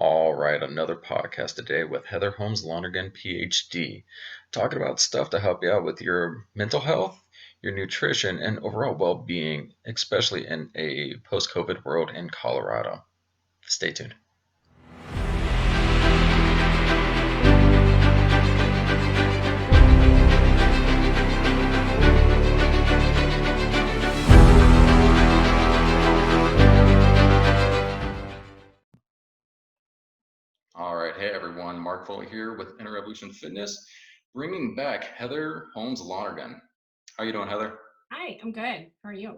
All right, another podcast today with Heather Holmes-Lonergan Ph.D. Talking about stuff to help you out with your mental health, your nutrition, and overall well-being, especially in a post-COVID world in Colorado. Stay tuned. All right, hey everyone, Mark Foley here with Inner Revolution Fitness, bringing back Heather Holmes-Lonergan. How you doing, Heather? Hi, I'm good. How are you?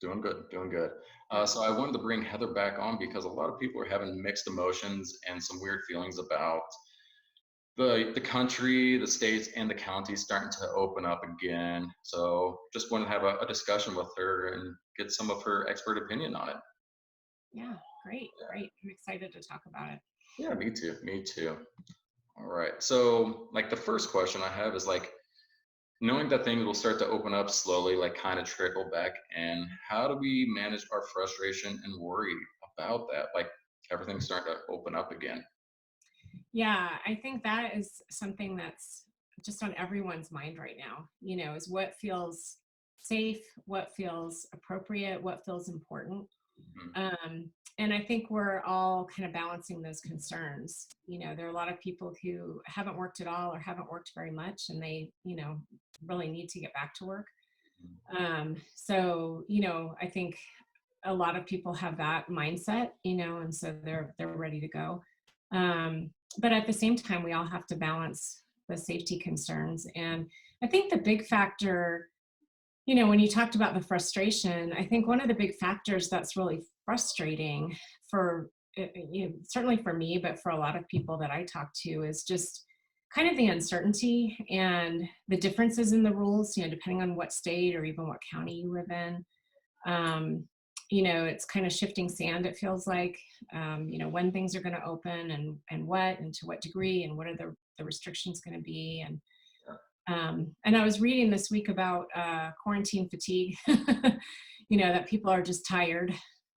Doing good, doing good. Good. So I wanted to bring Heather back on because a lot of people are having mixed emotions and some weird feelings about the country, the states, and the counties starting to open up again. So just wanted to have a discussion with her and get some of her expert opinion on it. Yeah, great, great. I'm excited to talk about it. Yeah, me too. Me too. All right. So like the first question I have is like knowing that things will start to open up slowly, like kind of trickle back, and how do we manage our frustration and worry about that? Like everything's starting to open up again. Yeah, I think that is something that's just on everyone's mind right now, is what feels safe, what feels appropriate, what feels important. Mhm. And I think we're all kind of balancing those concerns. There are a lot of people who haven't worked at all or haven't worked very much, and they, really need to get back to work. So, I think a lot of people have that mindset, and so they're ready to go. But at the same time, we all have to balance the safety concerns. And I think the big factor, when you talked about the frustration, I think one of the big factors that's really frustrating for certainly for me, but for a lot of people that I talk to, is just kind of the uncertainty and the differences in the rules, depending on what state or even what county you live in. um, it's kind of shifting sand, it feels like. When things are going to open, and what, and to what degree, and what are the restrictions going to be. And I was reading this week about quarantine fatigue, that people are just tired,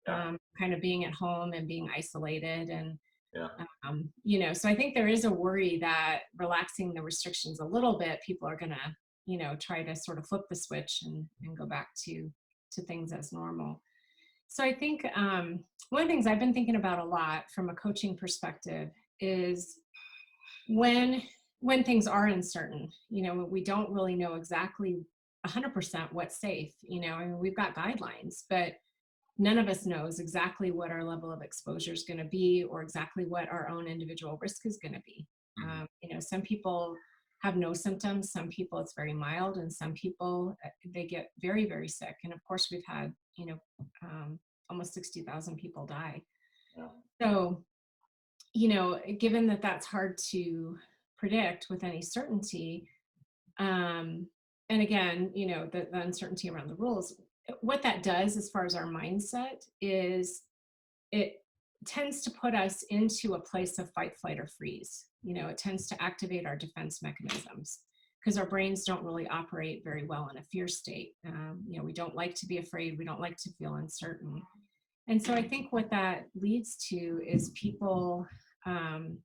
Yeah, kind of being at home and being isolated. And yeah, so I think there is a worry that relaxing the restrictions a little bit, people are going to, try to sort of flip the switch and go back to things as normal. So I think one of the things I've been thinking about a lot from a coaching perspective is when when things are uncertain, we don't really know exactly 100% what's safe. I mean, we've got guidelines, but none of us knows exactly what our level of exposure is going to be, or exactly what our own individual risk is going to be. mhm, Some people have no symptoms, some people it's very mild, and some people they get very, very sick. And of course, we've had um, almost 60,000 people die. yeah, So, given that that's hard to predict with any certainty, um, and again, the uncertainty around the rules, what that does as far as our mindset is it tends to put us into a place of fight, flight, or freeze. It tends to activate our defense mechanisms because our brains don't really operate very well in a fear state. We don't like to be afraid. We don't like to feel uncertain. And so I think what that leads to is people, um,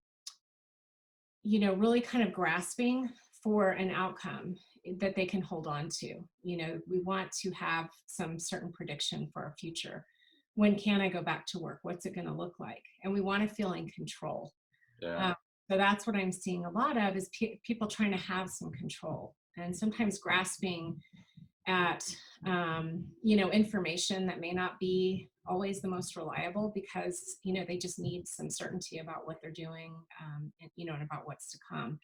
really kind of grasping for an outcome that they can hold on to. We want to have some certain prediction for our future. When can I go back to work? What's it going to look like? And we want to feel in control. yeah, Uh, so that's what I'm seeing a lot of, is people trying to have some control, and sometimes grasping at information that may not be always the most reliable, because they just need some certainty about what they're doing, and about what's to come.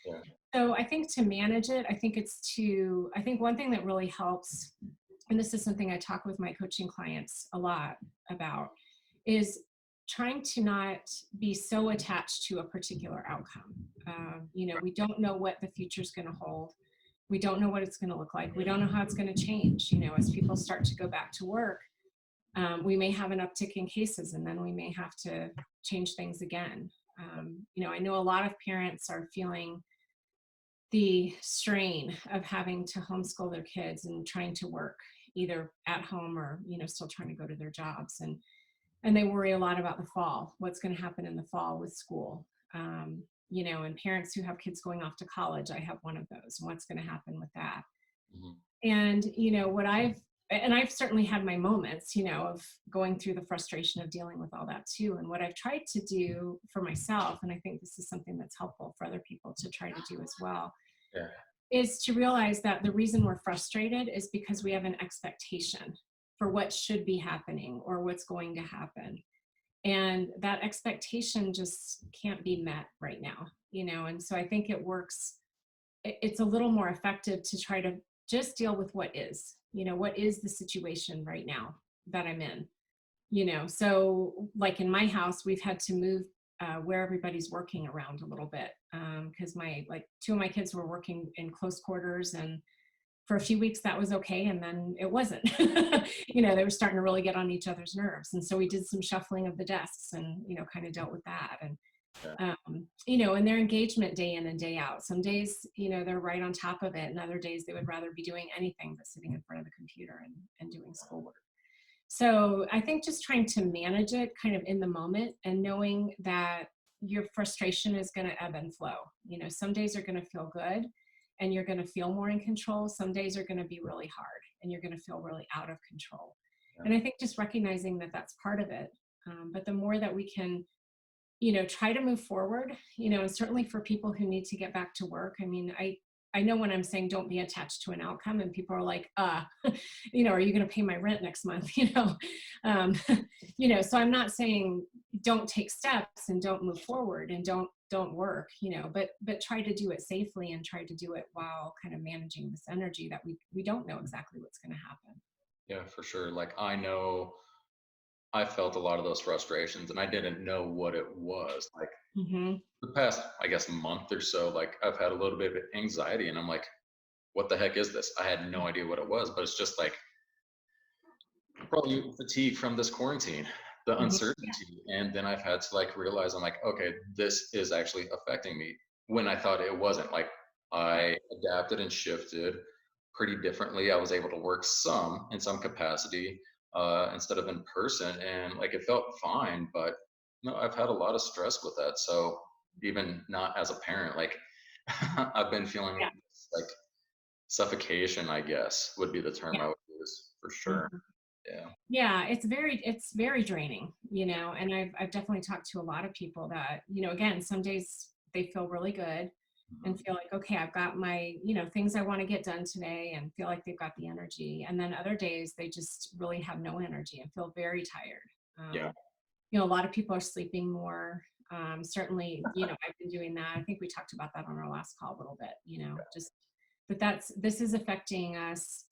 yeah, So I think to manage it, I think one thing that really helps, and this is something I talk with my coaching clients a lot about, is trying to not be so attached to a particular outcome. We don't know what the future is going to hold. We don't know what it's going to look like. We don't know how it's going to change. As people start to go back to work, we may have an uptick in cases, and then we may have to change things again. I know a lot of parents are feeling the strain of having to homeschool their kids and trying to work either at home or still trying to go to their jobs. And and they worry a lot about the fall, what's going to happen in the fall with school. And parents who have kids going off to college, I have one of those, and what's going to happen with that. Mhm. And I've certainly had my moments, of going through the frustration of dealing with all that too. And what I've tried to do for myself, and I think this is something that's helpful for other people to try to do as well, Yeah. is to realize that the reason we're frustrated is because we have an expectation for what should be happening or what's going to happen. And that expectation just can't be met right now, and so I think it's a little more effective to try to just deal with what is, what is the situation right now that I'm in. So like in my house, we've had to move where everybody's working around a little bit, because my like two of my kids were working in close quarters, and for a few weeks that was okay, and then it wasn't. They were starting to really get on each other's nerves, and so we did some shuffling of the desks and kind of dealt with that. And Yeah. and their engagement day in and day out, some days they're right on top of it, and other days they would rather be doing anything but sitting in front of the computer and doing schoolwork. So I think just trying to manage it kind of in the moment, and knowing that your frustration is going to ebb and flow. Some days are going to feel good and you're going to feel more in control. Some days are going to be really hard and you're going to feel really out of control. Yeah. And I think just recognizing that that's part of it. But the more that we can, try to move forward, and certainly for people who need to get back to work. I mean, I know when I'm saying don't be attached to an outcome, and people are like, are you going to pay my rent next month? Um, so I'm not saying don't take steps and don't move forward and don't work, but try to do it safely and try to do it while kind of managing this energy that we don't know exactly what's going to happen. Yeah, for sure. Like I know I felt a lot of those frustrations and I didn't know what it was. Like Hmm. the past, I guess, month or so, like I've had a little bit of anxiety and I'm like, what the heck is this? I had no idea what it was, but it's just like probably fatigue from this quarantine, the Hmm. uncertainty. And then I've had to like realize I'm like, okay, this is actually affecting me when I thought it wasn't. Like I adapted and shifted pretty differently. I was able to work some in some capacity instead of in person. And like it felt fine, but no, I've had a lot of stress with that. So even not as a parent, like I've been feeling Yeah. like suffocation, I guess would be the term Yeah. I would use for sure. Mhm. Yeah. Yeah, it's very draining, and I've definitely talked to a lot of people that, again, some days they feel really good and Mhm. feel like, okay, I've got my, things I want to get done today, and feel like they've got the energy. And then other days they just really have no energy and feel very tired. Yeah. A lot of people are sleeping more. Certainly, I've been doing that. I think we talked about that on our last call a little bit, just, but this is affecting us,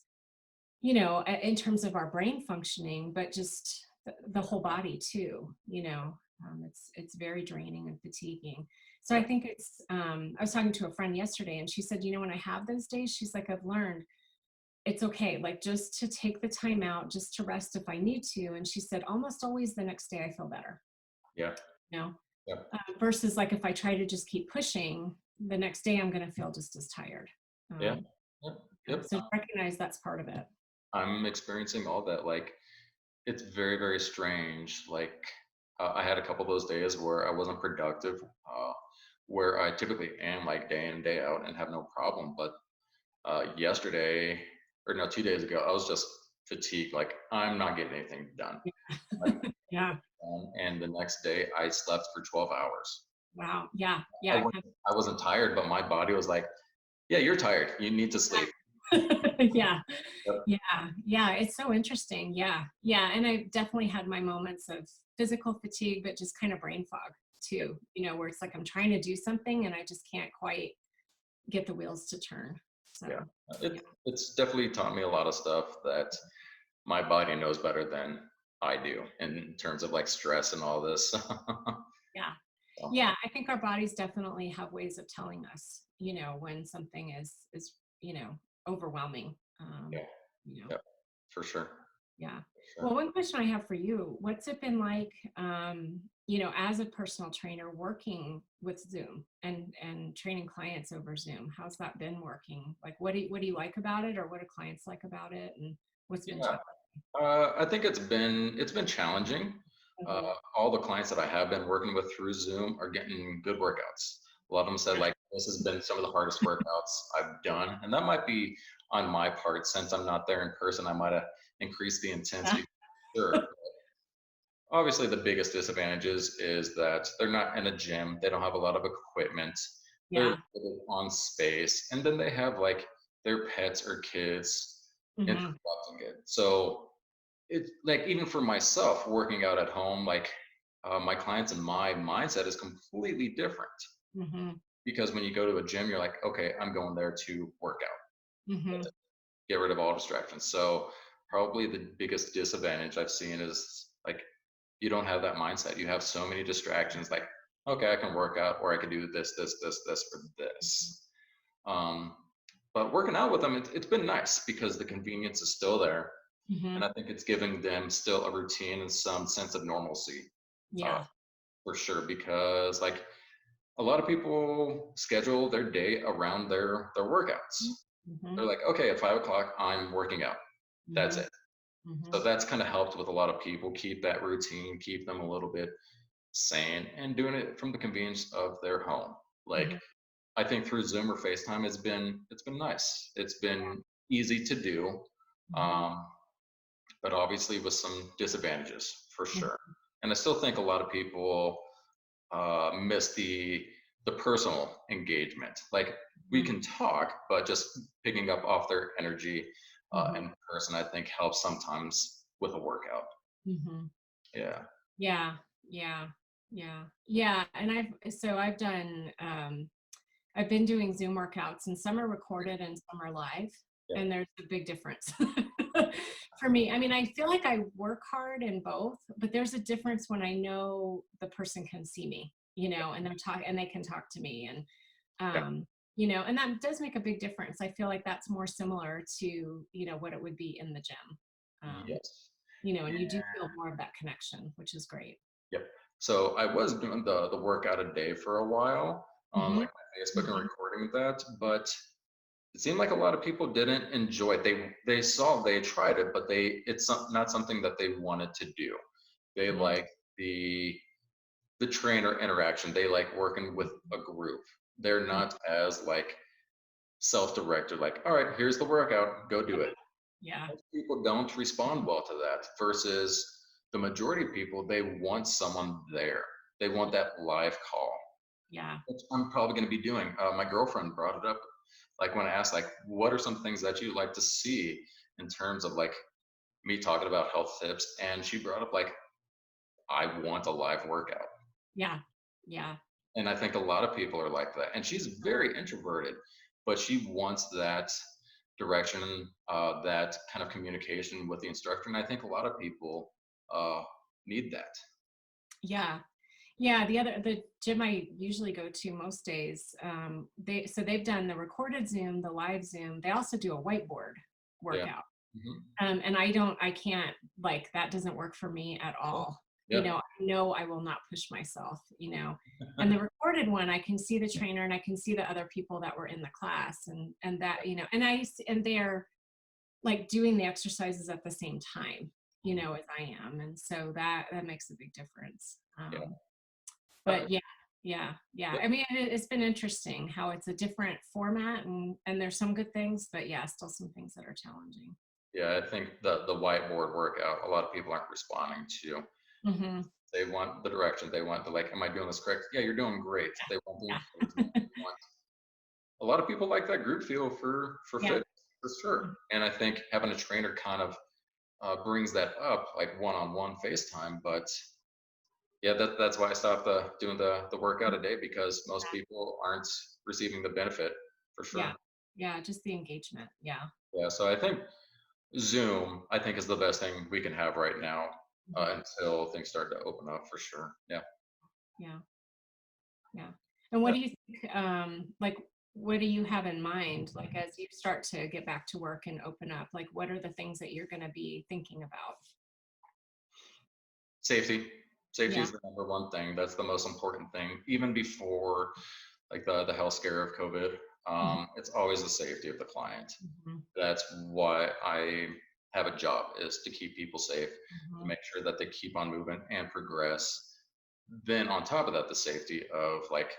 in terms of our brain functioning, but just the whole body too. It's very draining and fatiguing. So I Yeah. think I was talking to a friend yesterday, and she said, when I have those days, she's like, I've learned it's okay, like just to take the time out, just to rest if I need to. And she said, almost always the next day I feel better, Yeah. you know, Yeah. versus like if I try to just keep pushing, the next day I'm going to feel just as tired. Yeah. Um, Yep. yeah, Yep. so recognize that's part of it. I'm experiencing all that. Like, it's very, very strange. Like, I had a couple of those days where I wasn't productive, where I typically am like day in, day out and have no problem. But yesterday, or no, 2 days ago, I was just fatigued. Like, I'm not getting anything done. Like, Yeah. and the next day, I slept for 12 hours. Wow. Yeah. I Yeah. wasn't, I wasn't tired, but my body was like, yeah, you're tired. You need to sleep. Yeah. Yep. Yeah. Yeah. It's so interesting. Yeah. Yeah. And I've definitely had my moments of physical fatigue, but just kind of brain fog too, where it's like I'm trying to do something and I just can't quite get the wheels to turn. So, Yeah. yeah. It's definitely taught me a lot of stuff that my body knows better than I do in terms of like stress and all this. Yeah. So, Yeah. I think our bodies definitely have ways of telling us, when something is, overwhelming. yeah, You know, yeah, for sure, Yeah. for Well, sure. one question I have for you, what's it been like, as a personal trainer working with Zoom and training clients over Zoom? How's that been working? Like, what do you like about it, or what do clients like about it, and what's been Yeah, challenging? I think it's been challenging. Mhm. all the clients that I have been working with through Zoom are getting good workouts. A lot of them said like this has been some of the hardest workouts I've done, and that might be on my part since I'm not there in person. I might have increased the Yeah. intensity. Sure. Obviously, the biggest disadvantages is that they're not in a gym. They don't have a lot of equipment. They're Yeah. limited on space, and then they have like their pets or kids Mhm. interrupting it. So it's like even for myself working out at home, like my clients and my mindset is completely different Mhm. because when you go to a gym, you're like, okay, I'm going there to work out, Mhm. get rid of all distractions. So probably the biggest disadvantage I've seen is like you don't have that mindset. You have so many distractions. Like, okay, I can work out, or I can do this for this. Um, but working out with them, it's been nice because the convenience is still there, and Mhm. I think it's giving them still a routine and some sense of normalcy, uh, Yeah. for sure. Because like a lot of people schedule their day around their workouts. They're Mhm. like, okay, at 5 o'clock, I'm working out. That's Mhm. it. So Mhm. that's kind of helped with a lot of people keep that routine, keep them a little bit sane, and doing it from the convenience of their home. Like Mhm. I think through Zoom or FaceTime, it's been nice. It's been easy to do, Mhm. um, but obviously with some disadvantages for Mhm. sure. And I still think a lot of people miss the personal engagement. Like we Mhm. can talk, but just picking up off their energy Mhm. in person, I think helps sometimes with a workout. Mhm. Yeah. Yeah. Yeah. Yeah. Yeah. And I've done I've been doing Zoom workouts, and some are recorded and some are live, Yeah. and there's a big difference for me. I mean, I feel like I work hard in both, but there's a difference when I know the person can see me, and they can talk to me, and Yeah. um, and that does make a big difference. I feel like that's more similar to what it would be in the gym, Yes. and you do feel more of that connection, which is great. Yep. So I was doing the workout a day for a while on Hmm. like my Facebook and Hmm. recording that, but it seemed like a lot of people didn't enjoy it. They tried it, but not something that they wanted to do. They Hmm. like the the trainer interaction. They like working with a group. They're not as like self-directed, like, all right, here's the workout, go do it. Yeah. Most people don't respond well to that versus the majority of people, they want someone there. They want that live call, Yeah. which I'm probably going to be doing. My girlfriend brought it up, like when I asked, like, what are some things that you'd like to see in terms of like me talking about health tips? And she brought up like, I want a live workout. Yeah. Yeah. And I think a lot of people are like that. And she's very introverted, but she wants that direction, that kind of communication with the instructor. And I think a lot of people uh, need that. Yeah. Yeah, the gym I usually go to most days, they've done the recorded Zoom, the live Zoom. They also do a whiteboard Yeah. workout. Hmm. And I can't, like, that doesn't work for me at Yeah. all. Yeah. I know I will not push myself, and the recorded one, I can see the trainer and I can see the other people that were in the class, and that, and they're like doing the exercises at the same time, as I am. And so that makes a big difference. Yeah. But yeah, yeah, yeah. Yeah. I mean, it's been interesting how it's a different format, and there's some good things, but yeah, still some things that are challenging. Yeah, I think the whiteboard workout, a lot of people aren't responding to. Hmm. They want the direction. They want the like, am I doing this correct? Yeah, you're doing great. They want the Yeah. encouragement. They want a lot of people like that group feel for Yeah. fitness for sure. And I think having a trainer kind of brings that up, like one-on-one FaceTime. But yeah, that's why I stopped doing the workout a day because most people aren't receiving the benefit for Yeah. sure. Yeah. Just the engagement. Yeah. Yeah, so I think Zoom, I think, is the best thing we can have right now Hmm. until things start to open up for sure. Yeah. Yeah. Yeah. And Uh, what do you think, like, what do you have in mind, like, as you start to get back to work and open up, like, what are the things that you're going to be thinking about? Safety. Safety Yeah. is the number one thing. That's the most important thing. Even before like the health scare of COVID, Hmm. it's always the safety of the client. Hmm. That's why I have a job, is to keep people safe, to Mhm. make sure that they keep on moving and progress. Then on top of that, the safety of like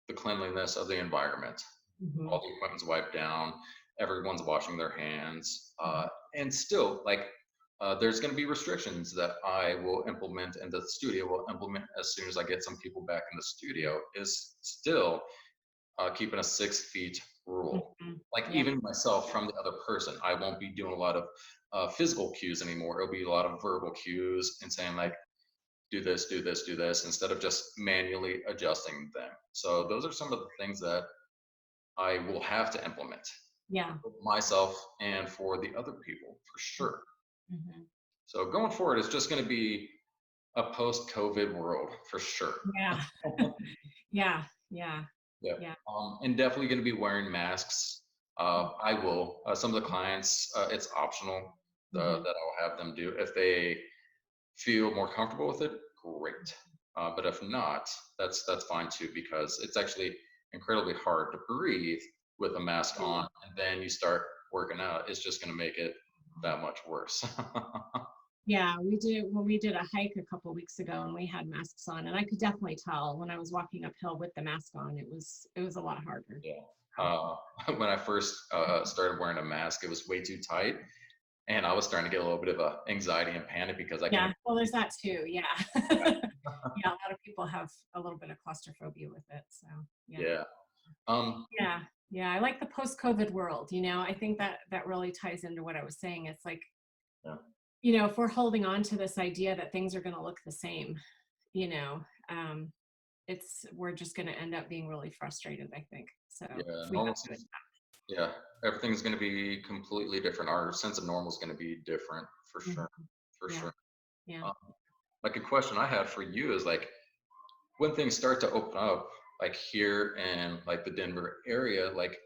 the cleanliness of the environment, all Mhm. the equipment's wiped down, everyone's washing their hands, Mhm. and still like there's going to be restrictions that I will implement and the studio will implement as soon as I get some people back in the studio. Is still keeping a 6 feet rule. Mhm. Like Yep. even myself from the other person, I won't be doing a lot of physical cues anymore. It'll be a lot of verbal cues and saying like, do this, do this, do this, instead of just manually adjusting them. So those are some of the things that I will have to implement Yeah. for myself and for the other people for sure. Mhm. So going forward, it's just going to be a post-COVID world for sure. Yeah. Yeah. Yeah. Yeah, Yeah. and definitely going to be wearing masks. I will. Some of the clients, it's optional Mhm. that I'll have them do. If they feel more comfortable with it, great. But if not, that's fine too because it's actually incredibly hard to breathe with a mask on, and then you start working out. It's just going to make it that much worse. Yeah, we did a hike a couple weeks ago and we had masks on and I could definitely tell when I was walking uphill with the mask on, it was a lot harder. Yeah. So, Uh, when I first started wearing a mask, it was way too tight, and I was starting to get a little bit of anxiety and panic because I can. yeah, well, there's that too. Yeah. Yeah, a lot of people have a little bit of claustrophobia with it. So, yeah. Yeah. Um, Yeah. Yeah, I like the post-COVID world, I think that that really ties into what I was saying. It's like, yeah. if we're holding on to this idea that things are going to look the same, you know, um, we're just going to end up being really frustrated, I think. So Yeah. if we have Normal to, seems. Yeah. Everything's going to be completely different. Our sense of normal is going to be different for mhm, sure. For yeah, sure. yeah. Um, like a question I had for you is like when things start to open up, like here in like the Denver area, like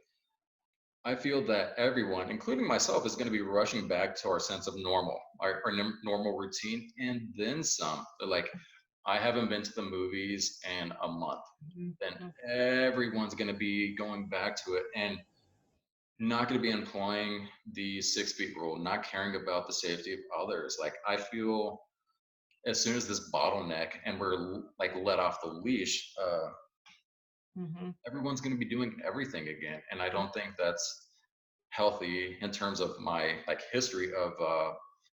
I feel that everyone, including myself, is going to be rushing back to our sense of normal, our normal routine, and then some. They're like, I haven't been to the movies in a month. Mhm, Then mhm, everyone's going to be going back to it and not going to be employing the 6 feet rule, not caring about the safety of others. Like, I feel as soon as this bottleneck and we're like let off the leash, mhm, everyone's going to be doing everything again. And I don't think that's healthy in terms of my like history of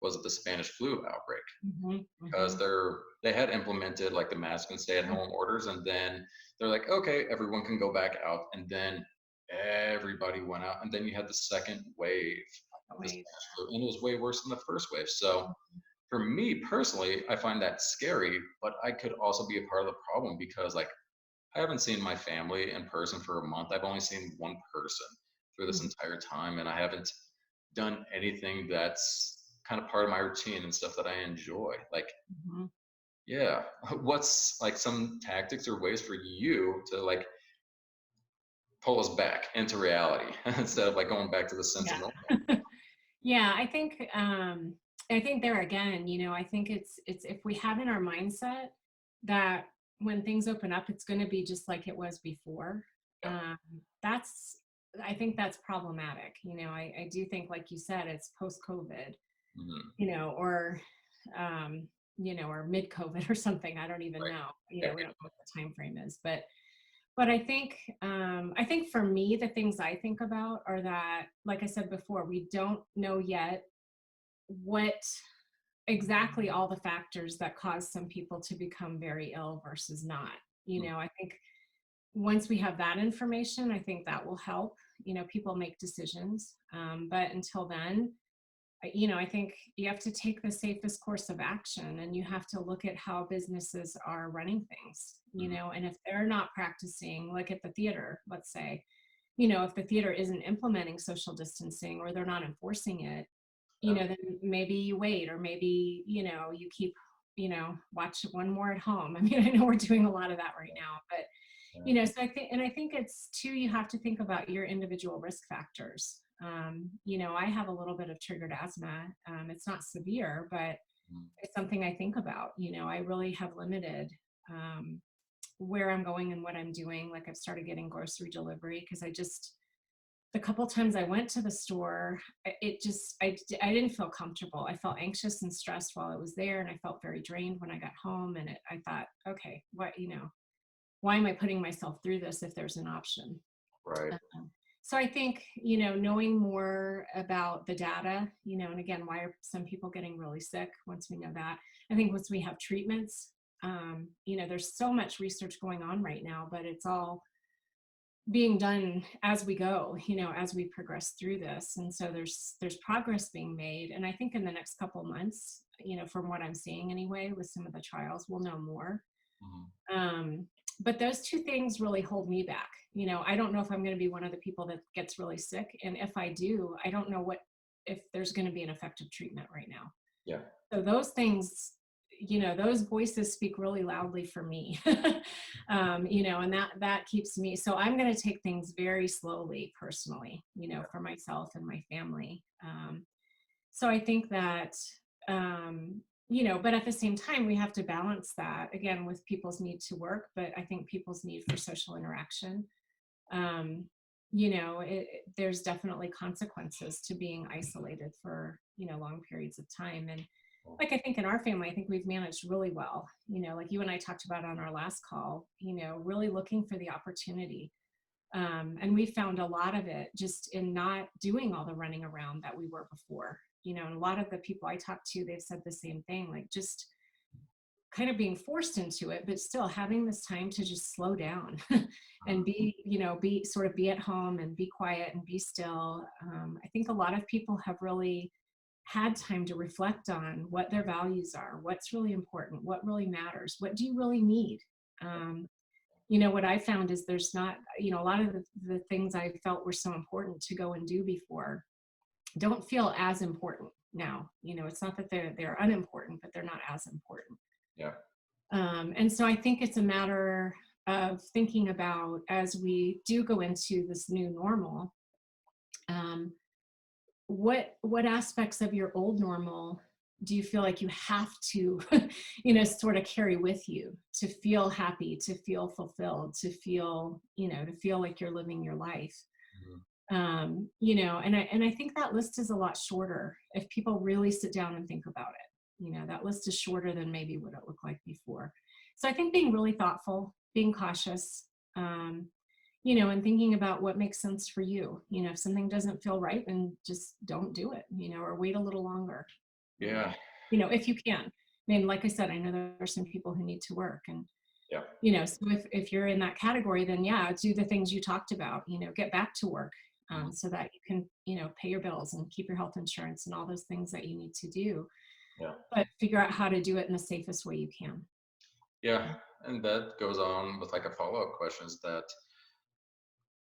was it the Spanish flu outbreak mhm, because mhm, they had implemented like the mask and stay at mhm. home orders and then they're like okay everyone can go back out and then everybody went out and then you had the second wave of the Wave. Spanish flu and it was way worse than the first wave. So for me personally, I find that scary, but I could also be a part of the problem because like I haven't seen my family in person for a month. I've only seen one person through this Mhm, entire time, and I haven't done anything that's kind of part of my routine and stuff that I enjoy. Like, mhm. yeah, what's like some tactics or ways for you to like pull us back into reality instead of like going back to the sense of Yeah. normal? Yeah, I think there again, I think it's if we have in our mindset that when things open up, it's going to be just like it was before. Yeah. Um, that's I think that's problematic. I do think, like you said, it's post COVID, Hmm. or or mid COVID or something. I don't even Right. know. Yeah. We don't know what the time frame is, but I think for me, the things I think about are that, like I said before, we don't know yet what exactly all the factors that cause some people to become very ill versus not. I think once we have that information, I think that will help, people make decisions. But until then, I think you have to take the safest course of action and you have to look at how businesses are running things, Hmm. and if they're not practicing, like at the theater, let's say, if the theater isn't implementing social distancing or they're not enforcing it, Yeah. then maybe you wait, or maybe, you keep, watch one more at home. I mean, I know we're doing a lot of that right now, but Yeah. so I think it's too, you have to think about your individual risk factors. I have a little bit of triggered asthma. It's not severe, but Mhm. it's something I think about. I really have limited um, where I'm going and what I'm doing. Like I've started getting grocery delivery because I just the couple times I went to the store, it just, I didn't feel comfortable. I felt anxious and stressed while I was there, and I felt very drained when I got home. And I thought, okay, what, why am I putting myself through this if there's an option? Right. So I think, knowing more about the data, and again, why are some people getting really sick once we know that? I think once we have treatments, there's so much research going on right now, but it's all being done as we go, as we progress through this. And so there's progress being made. And I think in the next couple months, from what I'm seeing anyway, with some of the trials, we'll know more. Mhm. But those two things really hold me back. I don't know if I'm going to be one of the people that gets really sick. And if I do, I don't know if there's going to be an effective treatment right now. Yeah. So those things, those voices speak really loudly for me. And that keeps me. So I'm going to take things very slowly personally, for myself and my family. So I think that, but at the same time, we have to balance that again with people's need to work, but I think people's need for social interaction. Um, there's definitely consequences to being isolated for, long periods of time. And like, I think in our family, I think we've managed really well, like you and I talked about on our last call, really looking for the opportunity. And we found a lot of it just in not doing all the running around that we were before, and a lot of the people I talked to, they've said the same thing, like just kind of being forced into it, but still having this time to just slow down and be at home and be quiet and be still. I think a lot of people have really had time to reflect on what their values are, what's really important, what really matters, what do you really need? What I found is there's not, a lot of the things I felt were so important to go and do before don't feel as important now. It's not that they're unimportant, but they're not as important. Yeah. And so I think it's a matter of thinking about, as we do go into this new normal, what aspects of your old normal do you feel like you have to sort of carry with you to feel happy, to feel fulfilled, to feel like you're living your life? Mhm. And I think that list is a lot shorter if people really sit down and think about it. That list is shorter than maybe what it looked like before. So I think being really thoughtful, being cautious, and thinking about what makes sense for you. If something doesn't feel right, then just don't do it, or wait a little longer. Yeah. If you can. I mean, like I said, I know there are some people who need to work, and Yeah. so if you're in that category, then yeah, do the things you talked about. Get back to work, Mhm. so that you can pay your bills and keep your health insurance and all those things that you need to do. Yeah. But figure out how to do it in the safest way you can. Yeah. And that goes on with like a follow-up question is that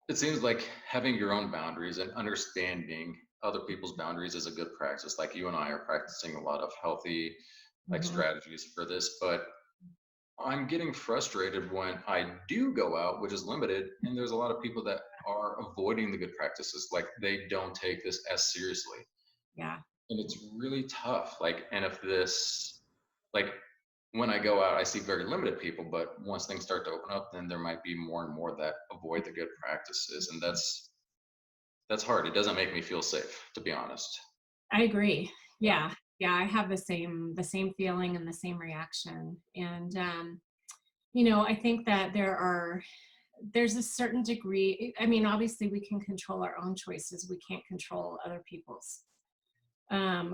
it seems like having your own boundaries and understanding other people's boundaries is a good practice. Like you and I are practicing a lot of healthy like Mhm. strategies for this, but I'm getting frustrated when I do go out, which is limited, and there's a lot of people that are avoiding the good practices. Like they don't take this as seriously. Yeah, And it's really tough. Like, and if this, like, when I go out, I see very limited people, but once things start to open up, then there might be more and more that avoid the good practices, and that's hard. It doesn't make me feel safe, to be honest. I agree. Yeah. Yeah, I have the same feeling and the same reaction. And I think that there's a certain degree. I mean, obviously we can control our own choices. We can't control other people's.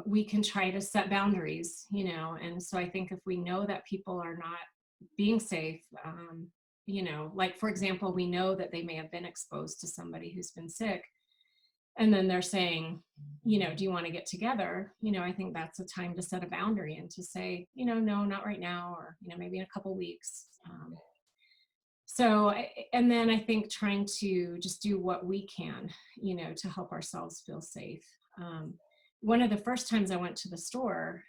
We can try to set boundaries, and so I think if we know that people are not being safe, like for example, we know that they may have been exposed to somebody who's been sick, and then they're saying, do you want to get together? I think that's a time to set a boundary and to say, no, not right now, or maybe in a couple weeks. And then I think trying to just do what we can, to help ourselves feel safe. One of the first times I went to the store,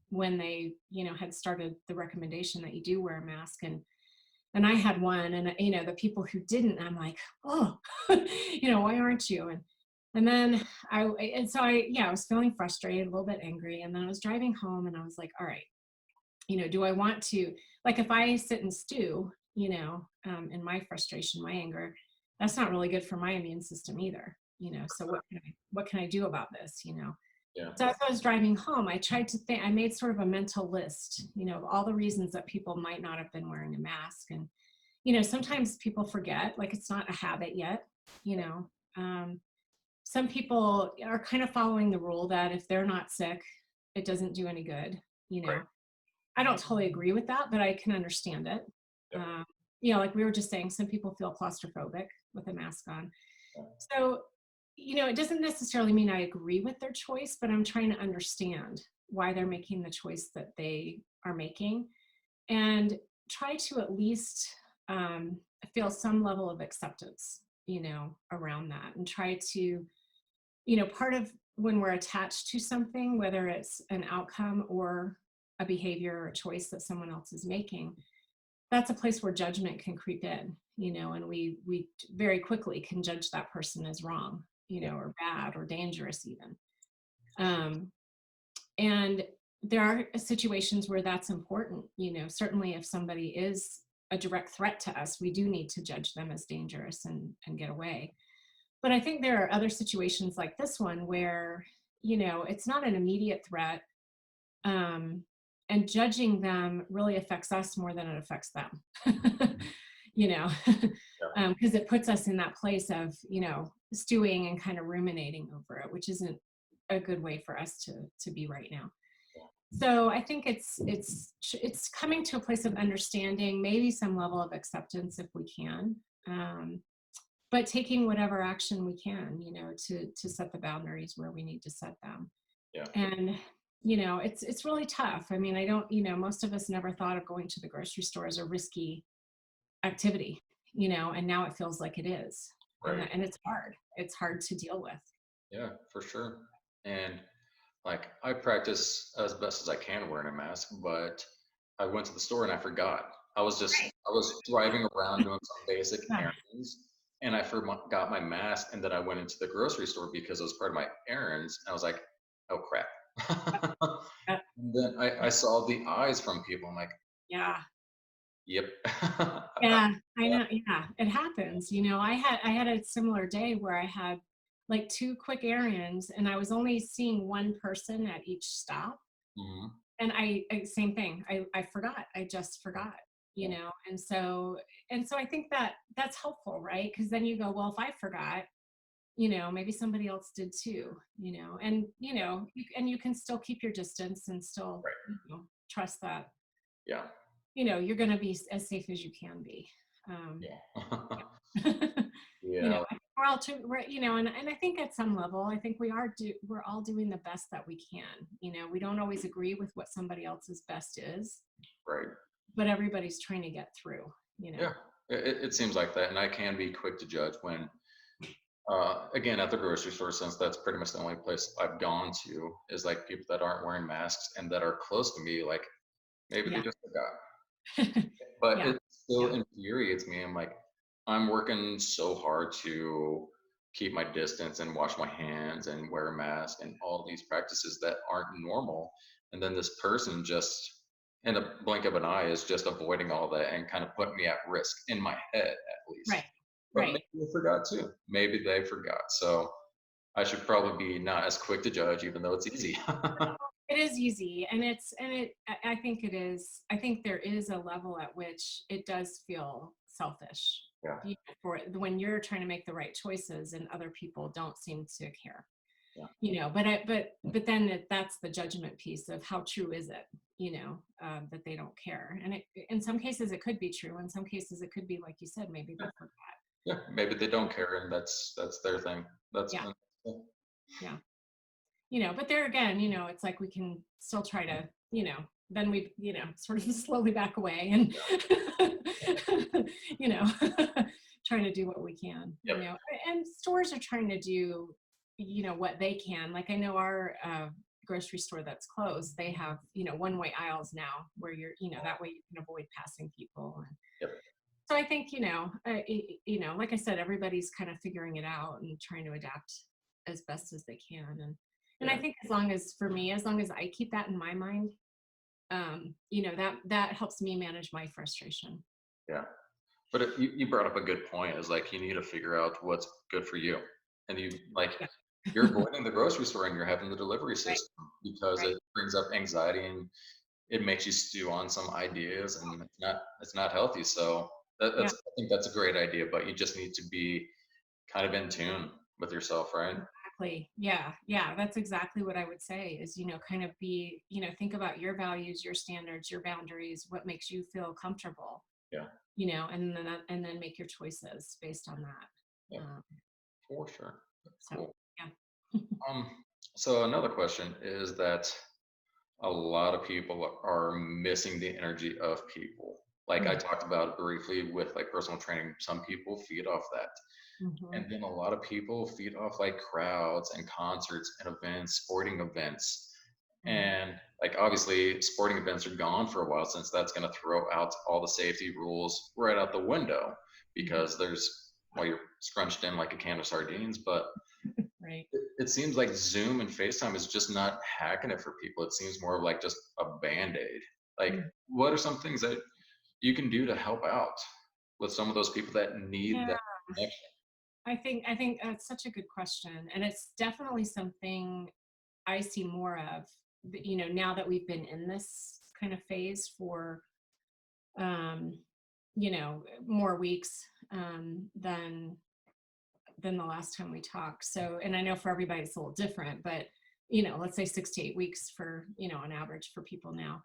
when they, had started the recommendation that you do wear a mask, and I had one, and the people who didn't, I'm like, oh, why aren't you? And then I was feeling frustrated, a little bit angry, and then I was driving home, and I was like, all right, do I want to, like, if I sit and stew, in my frustration, my anger, that's not really good for my immune system either, so what can I do about this, Yeah. So as I was driving home, I tried to think, I made sort of a mental list, of all the reasons that people might not have been wearing a mask. And, sometimes people forget, like it's not a habit yet, you know. Um, some people are kind of following the rule that if they're not sick, it doesn't do any good, you Right. know. I don't totally agree with that, but I can understand it. Yep. Um, like we were just saying, some people feel claustrophobic with a mask on. Yeah. So, it doesn't necessarily mean I agree with their choice, but I'm trying to understand why they're making the choice that they are making and try to at least feel some level of acceptance, around that and try to, part of when we're attached to something, whether it's an outcome or a behavior or a choice that someone else is making, that's a place where judgment can creep in, and we very quickly can judge that person as wrong, Yeah. or bad or dangerous even. Um, and there are situations where that's important, certainly if somebody is a direct threat to us, we do need to judge them as dangerous and get away. But I think there are other situations like this one where, it's not an immediate threat. Um, and judging them really affects us more than it affects them, you know, Yeah. because it puts us in that place of, stewing and kind of ruminating over it, which isn't a good way for us to be right now. So I think it's coming to a place of understanding, maybe some level of acceptance if we can, but taking whatever action we can, to set the boundaries where we need to set them. Yeah. And it's really tough. I mean, I don't, most of us never thought of going to the grocery store as a risky activity, and now it feels like it is. Right. And it's hard to deal with. Yeah, for sure. And like I practice as best as I can wearing a mask, but I went to the store and I forgot. I was driving around doing some basic Yeah. errands and I forgot my mask, and then I went into the grocery store because it was part of my errands. And I was like, oh crap. Uh, And then I saw the eyes from people. I'm like, yeah. yep. Yeah, I know. Yeah, it happens. I had a similar day where I had like two quick errands and I was only seeing one person at each stop. Mhm. And same thing. I forgot. I just forgot, Yeah. and so I think that that's helpful, right? Because then you go, well, if I forgot, maybe somebody else did too, and you can still keep your distance and still, Right. trust that, Yeah. you're going to be as safe as you can be. Um, Yeah. you know, Yeah. we're all too, and I think at some level, I think we're all doing the best that we can. We don't always agree with what somebody else's best is, Right. but everybody's trying to get through, you know. Yeah. It seems like that, and I can be quick to judge when, again, at the grocery store, since that's pretty much the only place I've gone to, is like people that aren't wearing masks and that are close to me. Like maybe they Yeah. just forgot, but Yeah. it still Yeah. infuriates me. I'm like, I'm working so hard to keep my distance and wash my hands and wear a mask and all these practices that aren't normal. And then this person just, in a blink of an eye, is just avoiding all that and kind of putting me at risk in my head, at Right. least. But maybe Right. they forgot too. Maybe they forgot. So I should probably be not as quick to judge, even though it's easy. It is easy, and I think it is. I think there is a level at which it does feel selfish, Yeah. for when you're trying to make the right choices and other people don't seem to care. Yeah. But then that's the judgment piece of how true is it, that they don't care. And in some cases it could be true. In some cases it could be like you said, maybe they forgot. Yeah. Maybe they don't care, and that's their thing. That's Yeah. cool. Yeah. But there again, it's like we can still try to, then we, sort of slowly back away and, you know, trying to do what we can, Yep. and stores are trying to do, what they can. Like I know our grocery store that's closed, they have, one-way aisles now where that way you can avoid passing people. And Yep. so I think, like I said, everybody's kind of figuring it out and trying to adapt as best as they can. And I Yeah. think for me, as long as I keep that in my mind, that helps me manage my frustration. Yeah. But you brought up a good point. Is like you need to figure out what's good for you, and you like Yeah. you're avoiding the grocery store and you're having the delivery Right, system because right. it brings up anxiety and it makes you stew on some ideas, and it's not healthy. So Yeah. I think that's a great idea, but you just need to be kind of in tune with yourself, right? Exactly. Yeah. Yeah. That's exactly what I would say is, kind of be, think about your values, your standards, your boundaries, what makes you feel comfortable, Yeah, and then make your choices based on that. yeah, for sure. So Cool. yeah. So another question is that a lot of people are missing the energy of people. Like I Mm, talked about briefly with like personal training, some people feed off that. mhm, And then a lot of people feed off like crowds and concerts and events, sporting events. mhm, And like obviously sporting events are gone for a while since that's going to throw out all the safety rules right out the window mhm. because well, you're scrunched in like a can of sardines. But Right. it seems like Zoom and FaceTime is just not hacking it for people. It seems more of like just a band-aid. Like, Mm. what are some things that you can do to help out with some of those people that need Yeah. that connection? I think that's such a good question, and it's definitely something I see more of. Now that we've been in this kind of phase for um, more weeks than the last time we talked. So, and I know for everybody it's a little different, but let's say 6 to 8 weeks for on average for people now.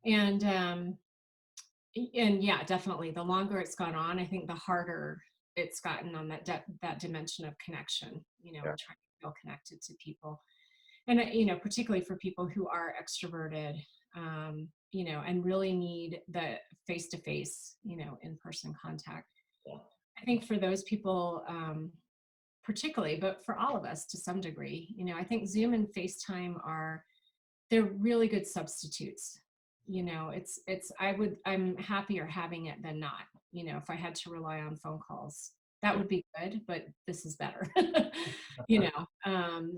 And and yeah, definitely, the longer it's gone on, I think the harder it's gotten on that dimension of connection. Yeah, And trying to feel connected to people, and particularly for people who are extroverted, and really need the face to face, in person contact. yeah, I think for those people, particularly, but for all of us to some degree, I think Zoom and FaceTime they're really good substitutes. I'm happier having it than not. If I had to rely on phone calls, that yeah. would be good, but this is better.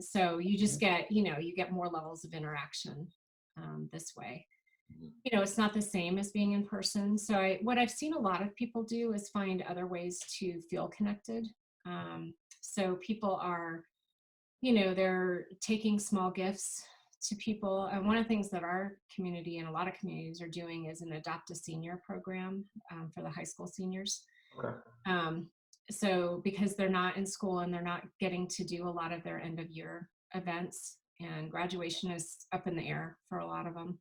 So you just get, you get more levels of interaction this way. Mhm. It's not the same as being in person. So what I've seen a lot of people do is find other ways to feel connected. So people are, they're taking small gifts to people. And one of the things that our community and a lot of communities are doing is an adopt a senior program for the high school seniors. Okay. Um, so because they're not in school and they're not getting to do a lot of their end of year events, and graduation is up in the air for a lot of them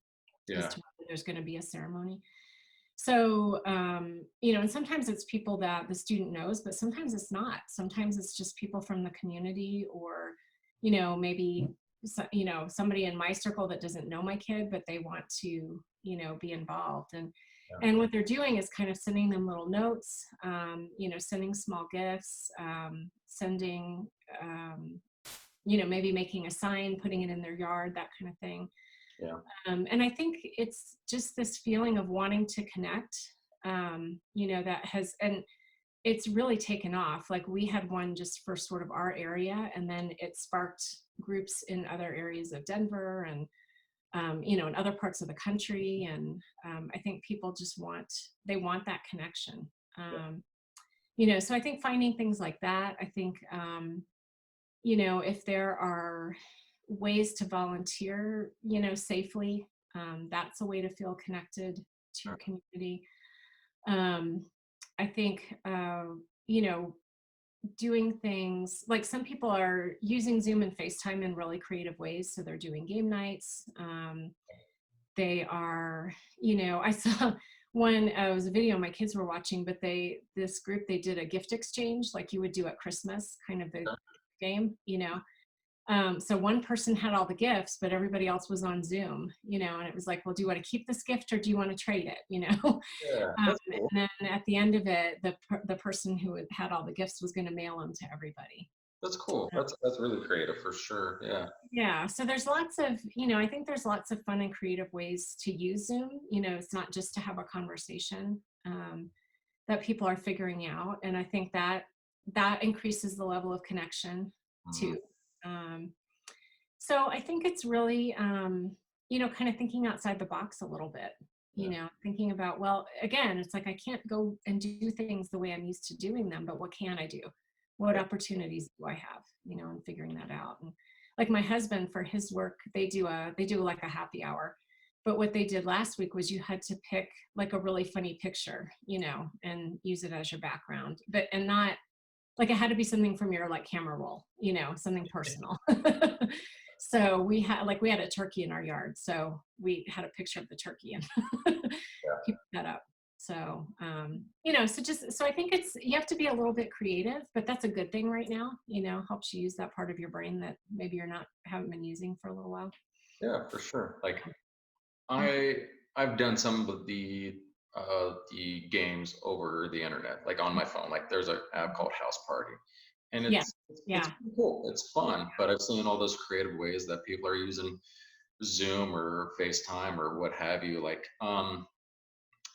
as Yeah. to whether there's going to be a ceremony. So, and sometimes it's people that the student knows, but sometimes it's not. Sometimes it's just people from the community, or, maybe, somebody in my circle that doesn't know my kid, but they want to, be involved. Yeah. And what they're doing is kind of sending them little notes, sending small gifts, sending, maybe making a sign, putting it in their yard, that kind of thing. Yeah. And I think it's just this feeling of wanting to connect, that and it's really taken off. Like we had one just for sort of our area, and then it sparked groups in other areas of Denver and, in other parts of the country. And I think people just they want that connection. Yeah. So I think finding things like that, I think, if there are ways to volunteer, safely, that's a way to feel connected to your Sure. community. Um, I think, you know, doing things like some people are using Zoom and FaceTime in really creative ways. So they're doing game nights. They are, I saw one, it was a video my kids were watching, but this group, they did a gift exchange like you would do at Christmas, kind of the Okay. game. So one person had all the gifts, but everybody else was on Zoom, and it was like, well, do you want to keep this gift or do you want to trade it? Yeah. That's cool. And then at the end of it, the person who had all the gifts was going to mail them to everybody. That's cool. Uh, That's really creative for sure. Yeah. Yeah. So there's lots of, I think there's lots of fun and creative ways to use Zoom. It's not just to have a conversation, that people are figuring out. And I think that increases the level of connection Mhm. too. Um, So I think it's really, kind of thinking outside the box a little bit. you Yeah. know, thinking about, well, again, it's like I can't go and do things the way I'm used to doing them, but what can I do? What Yeah. opportunities do I have? You know, and figuring that out. And like my husband for his work, they do like a happy hour. But what they did last week was you had to pick like a really funny picture, you know, and use it as your background. But and not like it had to be something from your like camera roll, you know, something personal. So we had a turkey in our yard, so we had a picture of the turkey and Yeah. he put that up. So you know, so I think it's you have to be a little bit creative, but that's a good thing right now, you know, helps you use that part of your brain that maybe you're not haven't been using for a little while. Yeah, for sure. Like Mhm. I've done some of the games over the internet, like on my phone. Like there's an app called House Party, and Yeah. it's Yeah. pretty cool. It's fun, but I've seen all those creative ways that people are using Zoom or FaceTime or what have you. Like,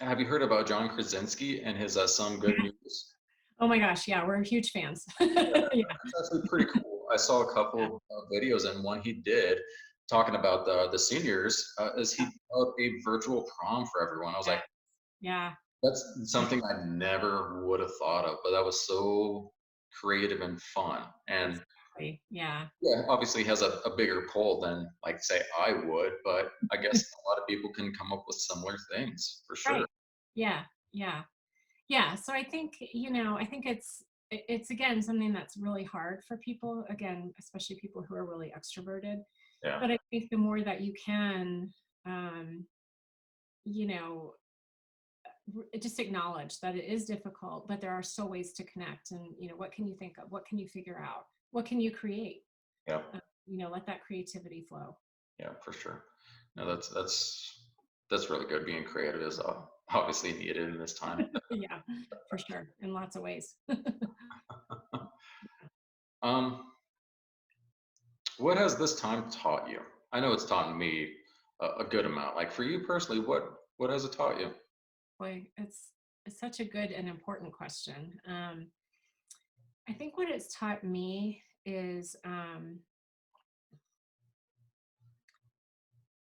have you heard about John Krasinski and his son Good News? Oh my gosh, yeah, we're huge fans. Yeah. It's actually pretty cool. I saw a Yeah. couple of videos, and one he did talking about the seniors is he developed a virtual prom for everyone. I was Yeah. like, Yeah. that's something I never would have thought of, but that was so creative and fun. And Exactly. Yeah. yeah, obviously has a bigger pull than like say I would, but I guess a lot of people can come up with similar things for sure. Right. Yeah. Yeah. Yeah. So I think, you know, I think it's again something that's really hard for people, again, especially people who are really extroverted. Yeah. But I think the more that you can um, you know, just acknowledge that it is difficult, but there are still ways to connect. And, you know, what can you think of? What can you figure out? What can you create? Yeah. You know, let that creativity flow. Yeah, for sure. No, that's really good. Being creative is obviously needed in this time. Yeah, for sure. In lots of ways. Um, what has this time taught you? I know it's taught me a good amount. Like for you personally, what has it taught you? Boy, it's such a good and important question. I think what it's taught me is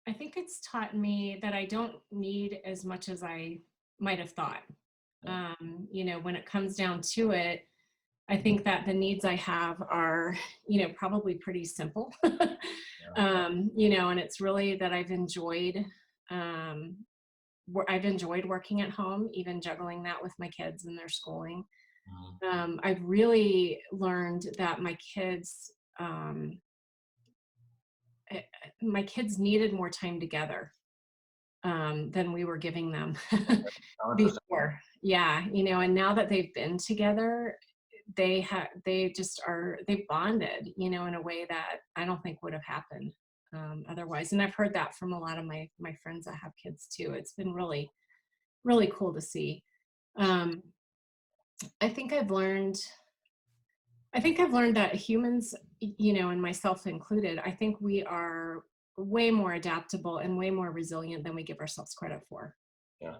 I think it's taught me that I don't need as much as I might have thought. Yeah, You know, when it comes down to it, I think that the needs I have are, you know, probably pretty simple. yeah, You know, and it's really that um, I've enjoyed working at home, even juggling that with my kids and their schooling. mhm, I've really learned that um, eh, my kids needed more time together than we were giving them 100%. before. Yeah, you know, and now that they've been together, they bonded, you know, in a way that I don't think would have happened otherwise. And I've heard that from a lot of my friends that have kids too. It's been really cool to see. Um, I think I've learned I think I've learned that humans, you know, and myself included, I think we are way more adaptable and way more resilient than we give ourselves credit for. Yeah,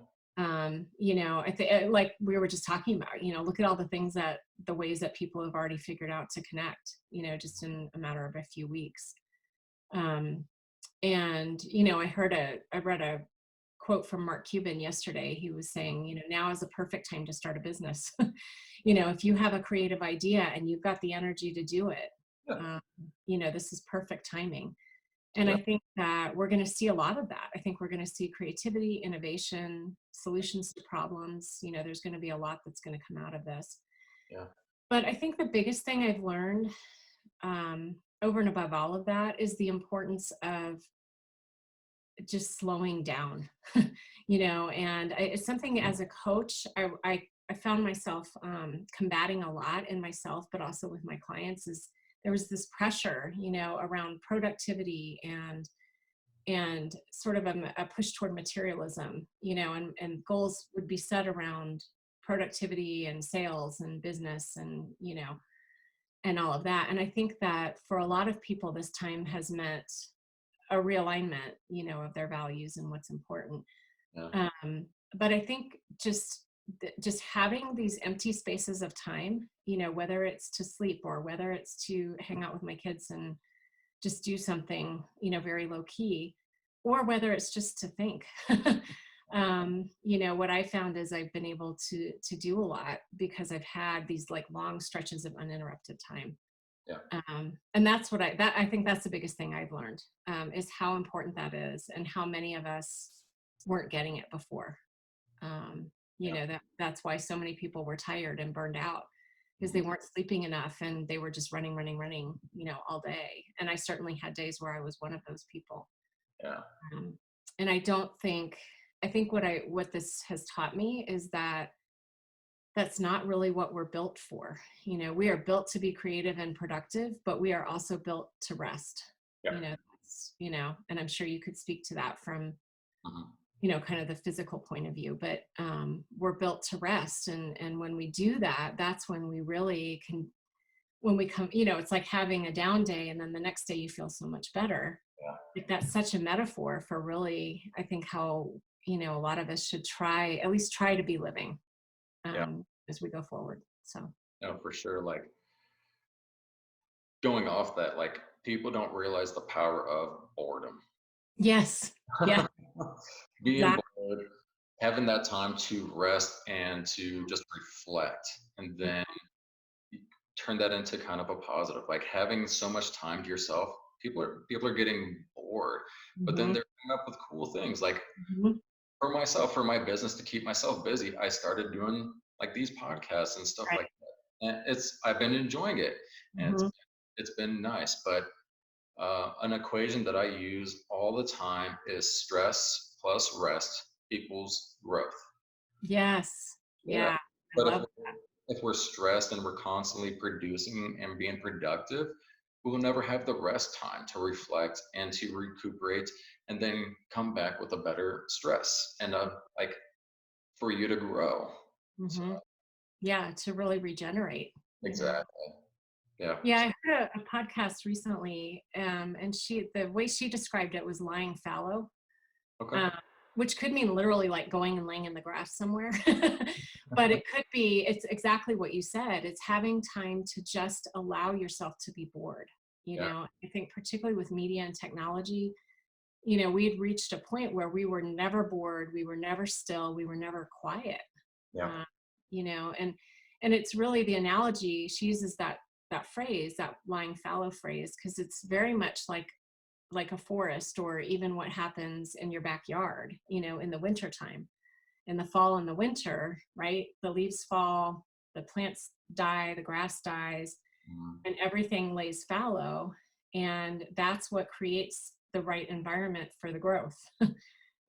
You know, I think like we were just talking about, you know, look at all the ways that people have already figured out to connect, you know, just in a matter of a few weeks. Um, and you know, I read a quote from Mark Cuban yesterday. He was saying, you know, now is the perfect time to start a business. You know, if you have a creative idea and you've got the energy to do it, yeah, um, you know, this is perfect timing. And yeah, I think that we're going to see a lot of that. I think we're going to see creativity, innovation, solutions to problems. You know, there's going to be a lot that's going to come out of this. yeah, But I think the biggest thing I've learned over and above all of that is the importance of just slowing down, you know, and it's something as a coach, I found myself combating a lot in myself, but also with my clients is there was this pressure, you know, around productivity and sort of a push toward materialism, you know, and goals would be set around productivity and sales and business and, you know, and all of that. And I think that for a lot of people, this time has meant a realignment, you know, of their values and what's important. yeah, But I think just having these empty spaces of time, you know, whether it's to sleep or whether it's to hang out with my kids and just do something, you know, very low key, or whether it's just to think, You know, what I found is I've been able to do a lot because I've had these like long stretches of uninterrupted time. Yeah. And that's what I think that's the biggest thing I've learned, is how important that is and how many of us weren't getting it before. You Yeah. know, that's why so many people were tired and burned out because they Mhm. weren't sleeping enough and they were just running, running, running, you know, all day. And I certainly had days where I was one of those people. Yeah. Um, and I think what this has taught me is that that's not really what we're built for. You know, we are built to be creative and productive, but we are also built to rest. Yeah. You know, and I'm sure you could speak to that from, Mhm. you know, kind of the physical point of view, but we're built to rest. And when we do that, that's when we really can, when we come, you know, it's like having a down day and then the next day you feel so much better. Yeah. Like that's such a metaphor for really, I think how, you know, a lot of us should try, at least try to be living, Yeah. as we go forward. So, No, for sure. Like going off that, like people don't realize the power of boredom. yes. Yeah, Being exactly. bored, having that time to rest and to just reflect, and then turn that into kind of a positive. Like having so much time to yourself, people are getting bored, but then Mm-hmm. they're coming up with cool things. Like Hmm. for myself, for my business to keep myself busy, I started doing like these podcasts and stuff like Right. that. And I've been enjoying it, and Hmm. it's been nice. But an equation that I use all the time is stress plus rest equals growth. Yes. Yeah. Yeah. I But love. if we're stressed and we're constantly producing and being productive, we will never have the rest time to reflect and to recuperate and then come back with a better stress and like for you to grow. So Hmm. Yeah, to really regenerate, you know. exactly. Yeah. Yeah, I heard a podcast recently, and the way she described it was lying fallow, Okay. uh, which could mean literally like going and laying in the grass somewhere. But it could be, it's exactly what you said. It's having time to just allow yourself to be bored. You Yeah. know, I think particularly with media and technology, you know, we had reached a point where we were never bored, we were never still, we were never quiet. Yeah. uh, you know, and it's really the analogy she uses, that phrase, that lying fallow phrase, because it's very much like a forest, or even what happens in your backyard, you know, in the wintertime, in the fall and the winter, right? The leaves fall, the plants die, the grass dies, Mhm. and everything lays fallow. And that's what creates the right environment for the growth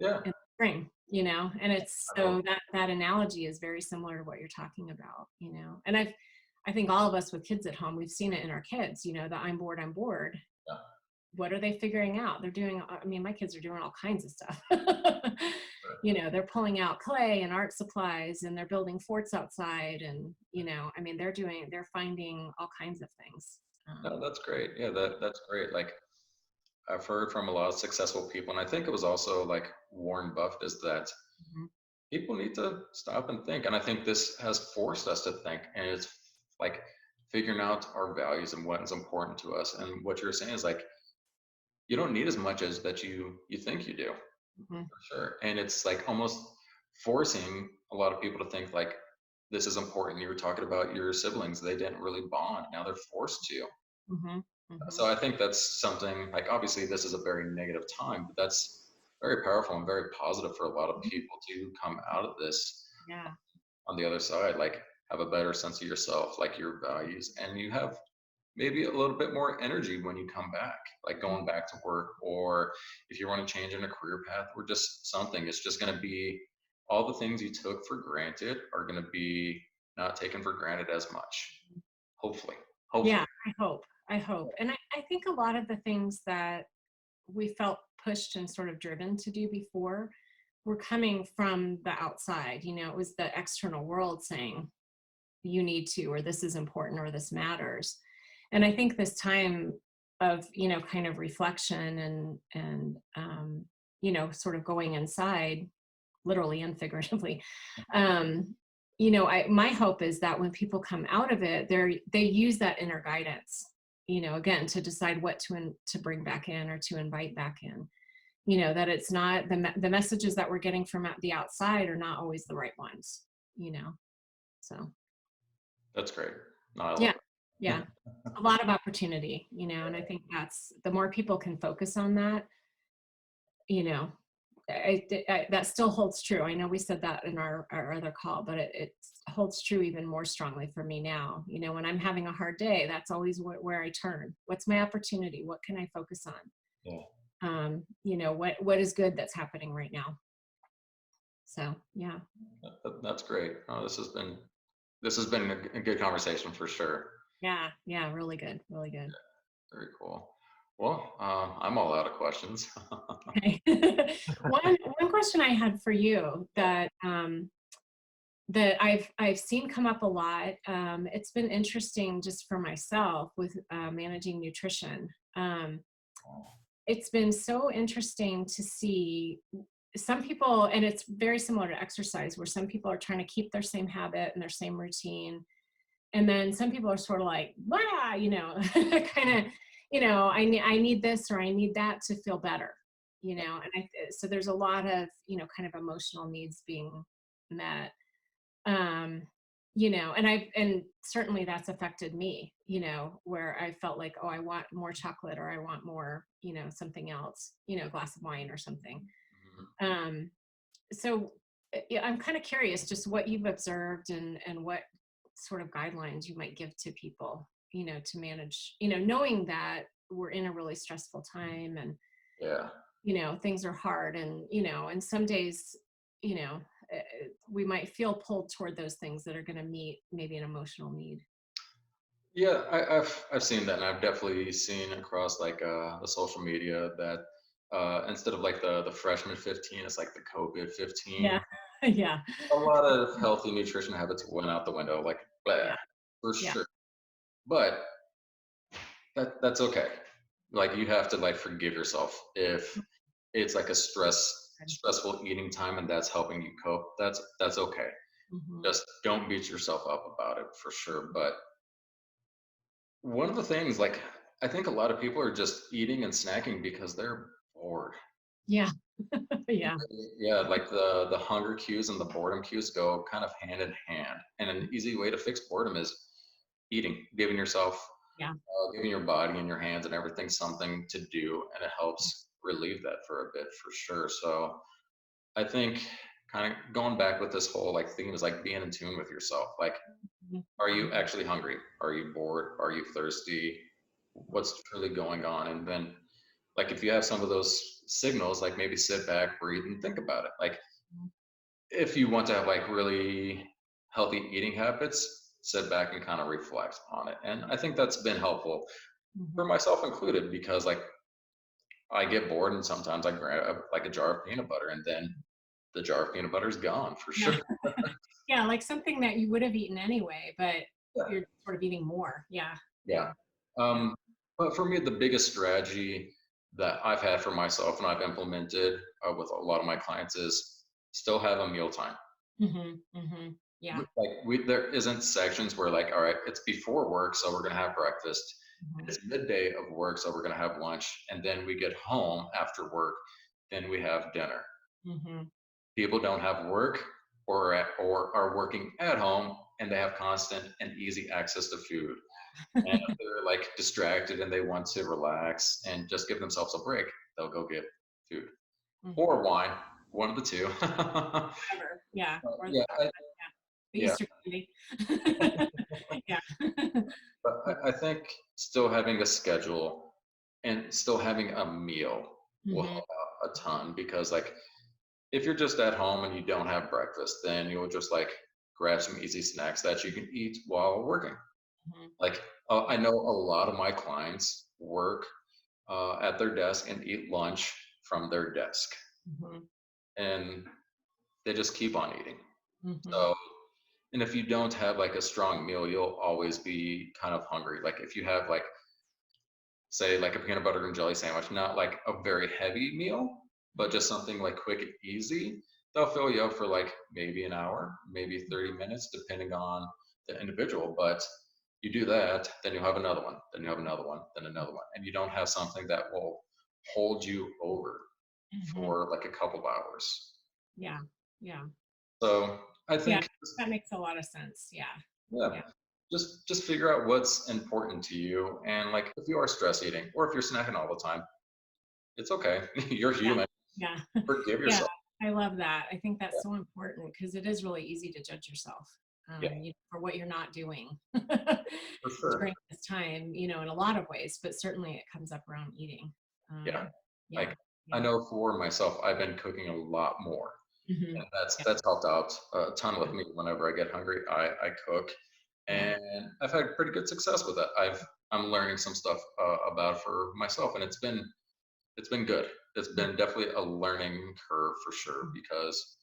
Yeah. in spring, you know. And it's Exactly. so that analogy is very similar to what you're talking about, you know. And I think all of us with kids at home, we've seen it in our kids, you know, the I'm bored. Yeah. What are they figuring out? They're doing, I mean, my kids are doing all kinds of stuff. Sure. You know, they're pulling out clay and art supplies and they're building forts outside. And, you know, I mean, they're finding all kinds of things. No, that's great. Yeah, that's great. Like I've heard from a lot of successful people, and I think it was also like Warren Buffett is that Mhm. people need to stop and think. And I think this has forced us to think, and it's like figuring out our values and what is important to us. And what you're saying is like you don't need as much as that you think you do, Mhm. for sure. And it's like almost forcing a lot of people to think like this is important. You were talking about your siblings; they didn't really bond. Now they're forced to. Mhm. Mhm. So I think that's something like obviously this is a very negative time, but that's very powerful and very positive for a lot of people to come out of this Yeah. on the other side, like have a better sense of yourself, like your values, and you have maybe a little bit more energy when you come back, like going back to work, or if you want to change in a career path or just something, it's just going to be all the things you took for granted are going to be not taken for granted as much. Hopefully, Yeah, hopefully. I hope. And I think a lot of the things that we felt pushed and sort of driven to do before were coming from the outside. You know, it was the external world saying, you need to, or this is important, or this matters. And I think this time of, you know, kind of reflection and you know, sort of going inside, literally and figuratively, um, you know, my hope is that when people come out of it, they use that inner guidance, you know, again, to decide what to bring back in or to invite back in. that it's not the messages that we're getting from the outside are not always the right ones, you know. So That's great. No, I yeah, love yeah, it. a lot of opportunity, and I think that's the more people can focus on that, you know, that still holds true. I know we said that in our other call, but it holds true even more strongly for me now. When I'm having a hard day, that's always where I turn. What's my opportunity? What can I focus on? Yeah, What is good that's happening right now? So yeah. that's great. This has been a good conversation for sure. Yeah, yeah, really good, really good. Very cool. Well, I'm all out of questions. Okay. One question I had for you that I've seen come up a lot. It's been interesting just for myself with managing nutrition. Um, it's been so interesting to see some people, and it's very similar to exercise, where some people are trying to keep their same habit and their same routine, and then some people are sort of like, wow, kind of, I need this or I need that to feel better, so there's a lot of kind of emotional needs being met. um and certainly that's affected me, where I felt like, oh, I want more chocolate, or I want more, something else, a glass of wine or something. Mhm. um so yeah, I'm kind of curious just what you've observed, and what sort of guidelines you might give to people, to manage, knowing that we're in a really stressful time, and Yeah. things are hard, and some days, you know we might feel pulled toward those things that are going to meet maybe an emotional need. Yeah, I've seen that, and I've definitely seen across like the social media that instead of like the freshman 15, it's like the COVID 15. Yeah. Yeah. A lot of healthy nutrition habits went out the window, like blah, Yeah. for Yeah. sure. But that's okay. Like you have to like forgive yourself if it's like a stressful eating time and that's helping you cope. That's okay. Mm-hmm. Just don't beat yourself up about it for sure. But one of the things, like, I think a lot of people are just eating and snacking because they're bored. Yeah. Yeah. Yeah, like the hunger cues and the boredom cues go kind of hand in hand. And an easy way to fix boredom is eating, Yeah. giving your body and your hands and everything something to do, and it helps relieve that for a bit for sure. So I think kind of going back with this whole like theme is like being in tune with yourself. Like, are Mm-hmm. you actually hungry? Are you bored? Are you thirsty? What's truly going on? And then, like, if you have some of those signals, like maybe sit back, breathe, and think about it. Like, if you want to have like really healthy eating habits, sit back and kind of reflect on it. And I think that's been helpful for Mm-hmm. myself included because, like, I get bored and sometimes I grab like a jar of peanut butter and then the jar of peanut butter is gone for Yeah. sure. Yeah, like something that you would have eaten anyway, but Yeah. you're sort of eating more. Yeah. Yeah. Yeah. Yeah. But for me, the biggest strategy that I've had for myself and I've implemented with a lot of my clients is still have a mealtime. Mm-hmm. Mm-hmm. Yeah. There isn't sections where like, all right, it's before work, so we're gonna have breakfast. Mm-hmm. It's midday of work, so we're gonna have lunch, and then we get home after work, then we have dinner. Mm-hmm. People don't have work or are working at home and they have constant and easy access to food. And if they're like distracted and they want to relax and just give themselves a break, they'll go get food Mm-hmm. or wine, one of the two. Whatever. Yeah. Or the Yeah, chocolate. Yeah. The yeah. Easter candy. Yeah. But I think still having a schedule and still having a meal will Mm-hmm. help out a ton because like if you're just at home and you don't have breakfast, then you'll just like grab some easy snacks that you can eat while working. Mm-hmm. Like I know a lot of my clients work at their desk and eat lunch from their desk, Mm-hmm. and they just keep on eating. Mm-hmm. So, and if you don't have like a strong meal, you'll always be kind of hungry. Like if you have like say like a peanut butter and jelly sandwich, not like a very heavy meal, but just something like quick and easy, they'll fill you up for like maybe an hour, maybe 30 minutes, depending on the individual. But you do that, then you'll have another one, then you have another one, then another one. And you don't have something that will hold you over. Hmm. for like a couple of hours. Yeah. Yeah. So I Yeah. think, That makes a lot of sense. Yeah. yeah, Yeah. just figure out what's important to you, and like if you are stress eating or if you're snacking all the time, it's okay. You're Yeah. human. Yeah. Forgive Yeah. yourself. I love that. I think that's Yeah, so important because it is really easy to judge yourself, yeah, for what you're not doing for sure. during this time, in a lot of ways, but certainly it comes up around eating. Yeah, Yeah. like I Yeah. know for myself, I've been cooking a lot more, Hmm. and that's Yeah. that's helped out a ton with me. Whenever I get hungry, I cook, Yeah. and I've had pretty good success with it. I'm learning some stuff about for myself, and it's been good. It's Yeah. been definitely a learning curve for sure because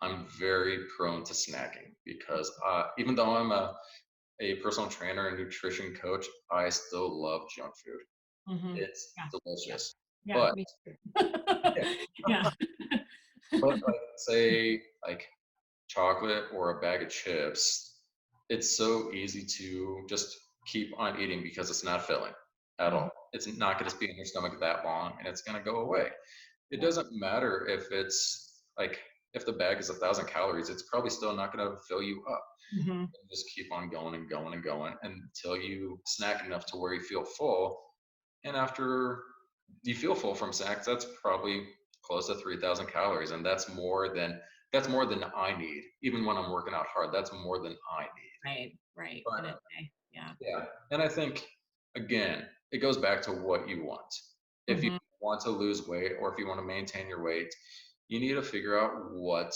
I'm very prone to snacking because even though I'm a personal trainer and nutrition coach, I still love junk food. Hmm. It's Yeah. Yeah. delicious. Yeah. But Me too. yeah, Yeah. but like say like chocolate or a bag of chips, it's so easy to just keep on eating because it's not filling at Mhm. all. It's not going to be in your stomach that long and it's going to go away. It Yeah. doesn't matter if it's like if the bag is 1,000 calories, it's probably still not going to fill you up. Mhm. And just keep on going and going and going until you snack enough to where you feel full. And after you feel full from snacks, that's probably close to 3,000 calories, and that's more than I need. Even when I'm working out hard, that's more than I need. Right. Right. In a But day. Yeah. yeah, and I think again, it goes back to what you want. If you Mhm. want to lose weight or if you want to maintain your weight, you need to figure out what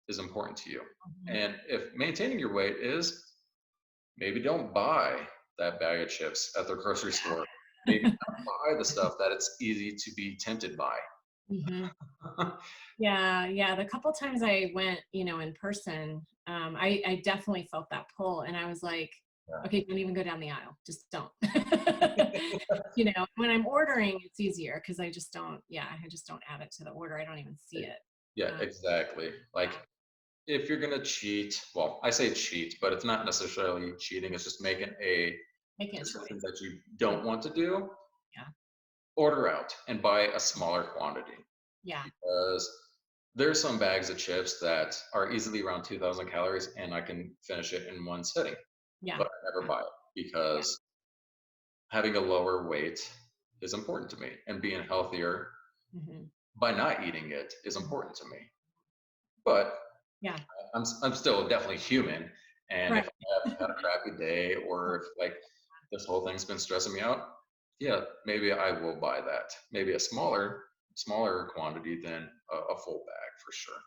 is important to you. Mhm. And if maintaining your weight is, maybe don't buy that bag of chips at the grocery store. Maybe not buy the stuff that it's easy to be tempted by. Mhm. Yeah, yeah. The couple times I went, in person, I definitely felt that pull, and I was like, Yeah. okay, don't even go down the aisle. Just don't. When I'm ordering, it's easier because I just don't. Yeah, I just don't add it to the order. I don't even see it. Yeah, Uh, exactly. Like if you're gonna cheat, well, I say cheat, but it's not necessarily cheating. It's just making a making a decision choice. that you don't want to do. Yeah, Order out and buy a smaller quantity yeah, because there's some bags of chips that are easily around 2,000 calories and I can finish it in one sitting, yeah, but I never yeah, buy it yeah. because having a lower weight is important to me and being healthier Hmm. by not eating it is important to me. But Yeah, I'm still definitely human, and right. if I have had a crappy day or if like this whole thing's been stressing me out, yeah, maybe I will buy that. Maybe a smaller quantity than a full bag for sure.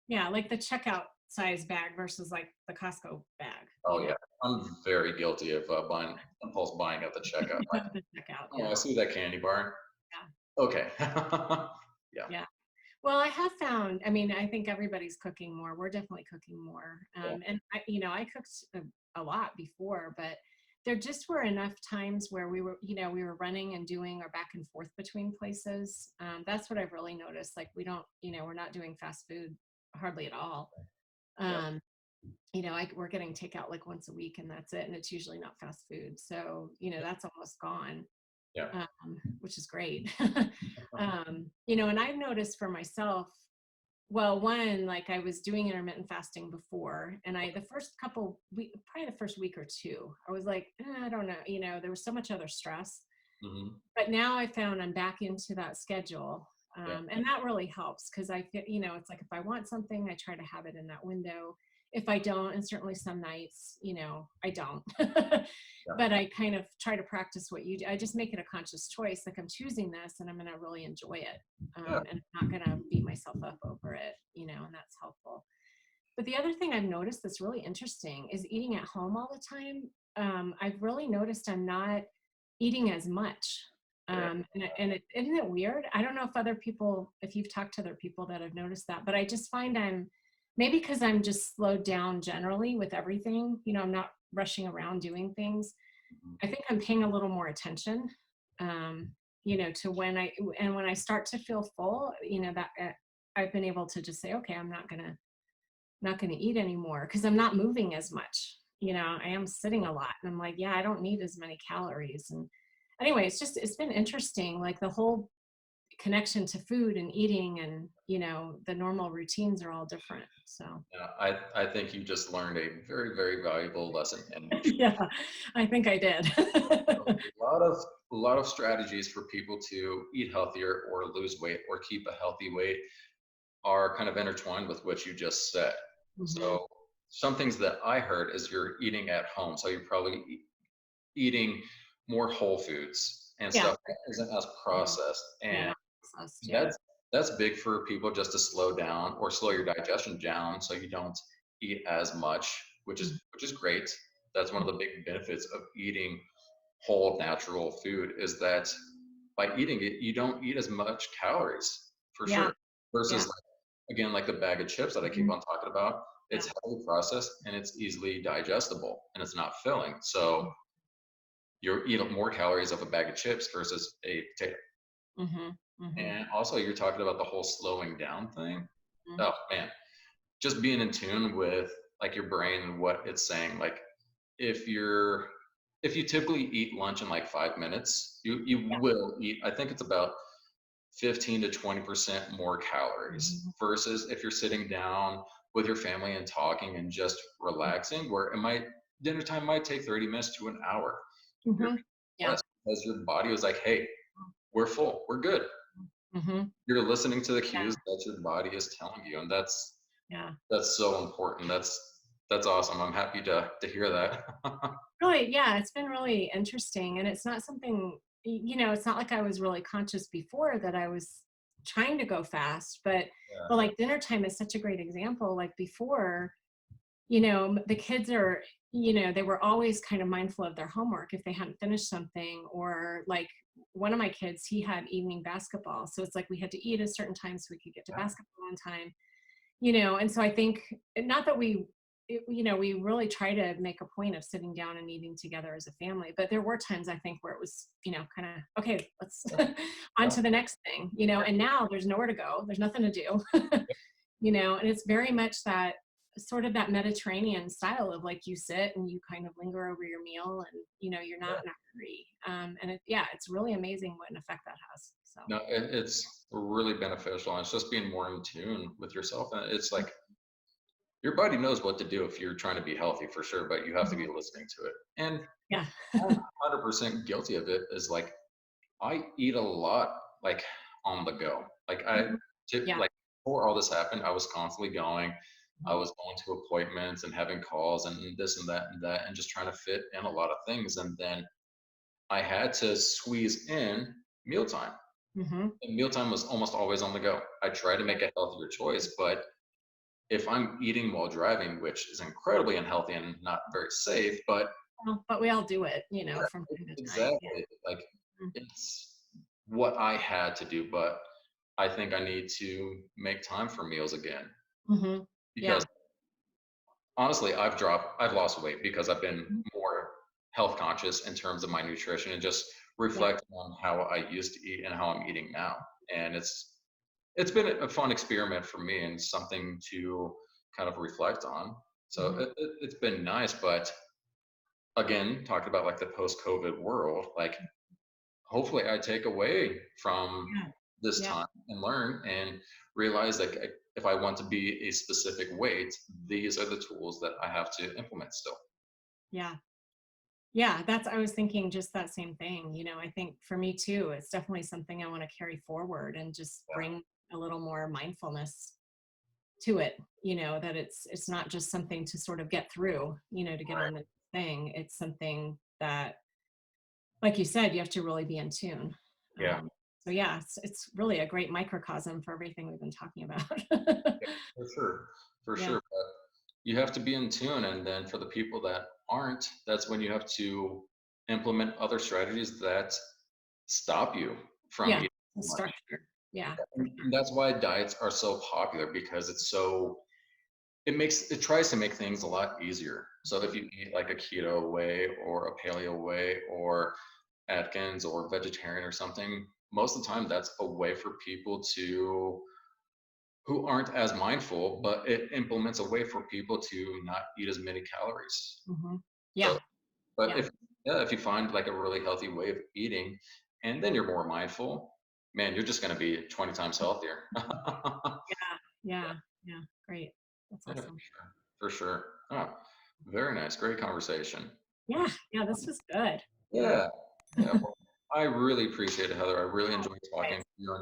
Yeah, like the checkout size bag versus like the Costco bag, Oh yeah, I'm very guilty of buying impulse buying at the checkout. Like, the checkout, oh, yeah, I see that candy bar. yeah, Okay. Yeah. yeah. Well, I have found, I mean, I think everybody's cooking more. We're definitely cooking more. Yeah. And I cooked a lot before, but there just were enough times where we were running and doing or back and forth between places. That's what I've really noticed. Like we're not doing fast food hardly at all. Yeah. Um, we're getting takeout like once a week and that's it. And it's usually not fast food. So, that's almost gone, Yeah. which is great. And I've noticed for myself, well, one, like I was doing intermittent fasting before, and the first probably the first week or two, I was like, I don't know, there was so much other stress. Hmm. But now I found I'm back into that schedule. Yeah. And that really helps because I feel, it's like if I want something, I try to have it in that window. If I don't, and certainly some nights, I don't. Yeah. But I kind of try to practice what you do. I just make it a conscious choice. Like I'm choosing this and I'm going to really enjoy it. Yeah. And I'm not going to beat myself up over it, and that's helpful. But the other thing I've noticed that's really interesting is eating at home all the time. I've really noticed I'm not eating as much. Yeah. Isn't it weird? I don't know if you've talked to other people that have noticed that, but I just find maybe because I'm just slowed down generally with everything, I'm not rushing around doing things. Mhm. I think I'm paying a little more attention, to when I start to feel full, that I've been able to just say, okay, I'm not gonna eat anymore because I'm not moving as much. I am sitting a lot, and I'm like, yeah, I don't need as many calories. And anyway, it's been interesting. Like the whole connection to food and eating, and the normal routines are all different. So Yeah, I think you just learned a very, very valuable lesson in nutrition. yeah, I think I did. A lot of strategies for people to eat healthier or lose weight or keep a healthy weight are kind of intertwined with what you just said. Hmm. So some things that I heard is you're eating at home, so you're probably eating more whole foods and Yeah, stuff for that isn't as sure. Mhm. processed. Yeah, And not processed. Yeah. that's big for people just to slow down or slow your digestion down so you don't eat as much, which is great. That's one of the big benefits of eating whole natural food is that by eating it, you don't eat as much calories for Yeah. sure. Yeah. Versus like, again, like the bag of chips that I keep Mhm. on talking about, Yeah. it's heavily processed and it's easily digestible and it's not filling. So you're eating more calories of a bag of chips versus a potato. Hmm. Hmm. And also, you're talking about the whole slowing down thing. Hmm. Oh man, just being in tune with like your brain and what it's saying. Like if you're if you typically eat lunch in like 5 minutes, you Yeah. will eat. I think it's about 15 to 20% more calories Hmm. versus if you're sitting down with your family and talking and just relaxing, where it might dinner time might take 30 minutes to an hour. You're Hmm. Yeah. less because your body was like, hey, we're full, we're good. Hmm. You're listening to the Yeah. cues that your body is telling you, and Yeah. that's so important. That's awesome. I'm happy to hear that. Really, yeah, it's been really interesting. And it's not something, it's not like I was really conscious before that I was trying to go fast, but Yeah, like dinner time is such a great example. Like before, the kids are, they were always kind of mindful of their homework if they hadn't finished something, or like one of my kids, he had evening basketball. So it's like we had to eat at a certain time so we could get to yeah, basketball on time. And so I think, not that we really try to make a point of sitting down and eating together as a family, but there were times I think where it was, kind of, okay, let's on yeah, to the next thing, and now there's nowhere to go, there's nothing to do. And it's very much that sort of that Mediterranean style of like you sit and you kind of linger over your meal, and you're not yeah. in a hurry. And yeah, it's really amazing what an effect that has. So No, it's really beneficial. And it's just being more in tune with yourself. And it's like your body knows what to do if you're trying to be healthy for sure, but you have to be mhm. listening to it. And Yeah. I'm 100% guilty of it. Is like I eat a lot like on the go. Like I Mhm. Yeah. like before all this happened, I was constantly going. I Mhm. was going to appointments and having calls and this and that and just trying to fit in a lot of things. And then I had to squeeze in mealtime. Mhm. And mealtime was almost always on the go. I try to make a healthier choice, but if I'm eating while driving, which is incredibly unhealthy and not very safe, but Well, but we all do it, from yeah, time to time. Yeah. exactly. Like it's what I had to do, but I think I need to make time for meals again Mm-hmm. because Yeah. honestly, I've lost weight because I've been Mhm. more health conscious in terms of my nutrition and just Yeah. reflect on how I used to eat and how I'm eating now. And it's been a fun experiment for me and something to kind of reflect on. So Hmm. it's been nice, but again, talking about like the post-COVID world, like hopefully I take away from Yeah. this Yeah. time and learn and realize like if I want to be a specific weight, these are the tools that I have to implement still. Yeah. Yeah. I was thinking just that same thing. I think for me too, it's definitely something I want to carry forward and just Yeah, bring a little more mindfulness to it, that it's not just something to sort of get through, to get right. on the thing. It's something that, like you said, you have to really be in tune. Yeah, So yeah, it's really a great microcosm for everything we've been talking about. yeah, for sure, for Yeah. sure. But you have to be in tune, and then for the people that aren't, that's when you have to implement other strategies that stop you from Yeah. eating The too much. structure. Yeah, for And that's why diets are so popular because it tries to make things a lot easier. So if you eat like a keto way or a paleo way or Atkins or vegetarian or something, most of the time that's a way for people to who aren't as mindful, but it implements a way for people to not eat as many calories. sure. Hmm. So, Yeah. but Yeah. if yeah, if you find like a really healthy way of eating, and then you're more mindful, man, you're just going to be 20 times healthier. Yeah, yeah, yeah. Great. That's Yeah, for awesome. sure. For sure. Oh, very nice. Great conversation. Yeah, yeah. This was good. Yeah. Yeah. Yeah. Well, I really appreciate it, Heather. I really Oh, enjoyed talking likewise. to you,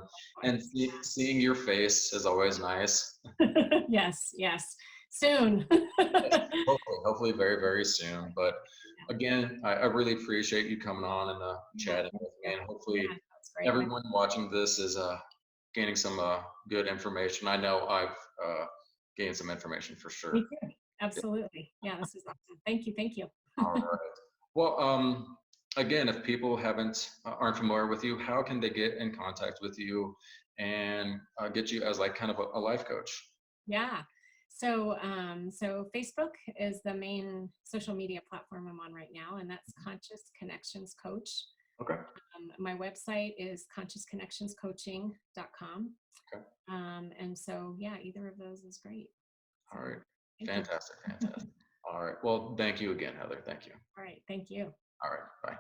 and Likewise. seeing your face is always nice. Yes, yes. Soon. Yes. Hopefully very, very soon. But Yeah, again, I really appreciate you coming on and yeah, chatting thank with you. me. And Yeah, hopefully that's great. everyone watching this is gaining some good information. I know I've gained some information for sure. Me too. Absolutely. Yeah, this is awesome. Thank you. Thank you. All right. Well, again, if people haven't aren't familiar with you, how can they get in contact with you and get you as like kind of a life coach? Yeah. So Facebook is the main social media platform I'm on right now, and that's Conscious Connections Coach. Okay. My website is consciousconnectionscoaching.com. Okay. And so, yeah, either of those is great. All So, right. thank you. Fantastic. Fantastic. All right. Well, thank you again, Heather. Thank you. All right. Thank you. All right. Bye.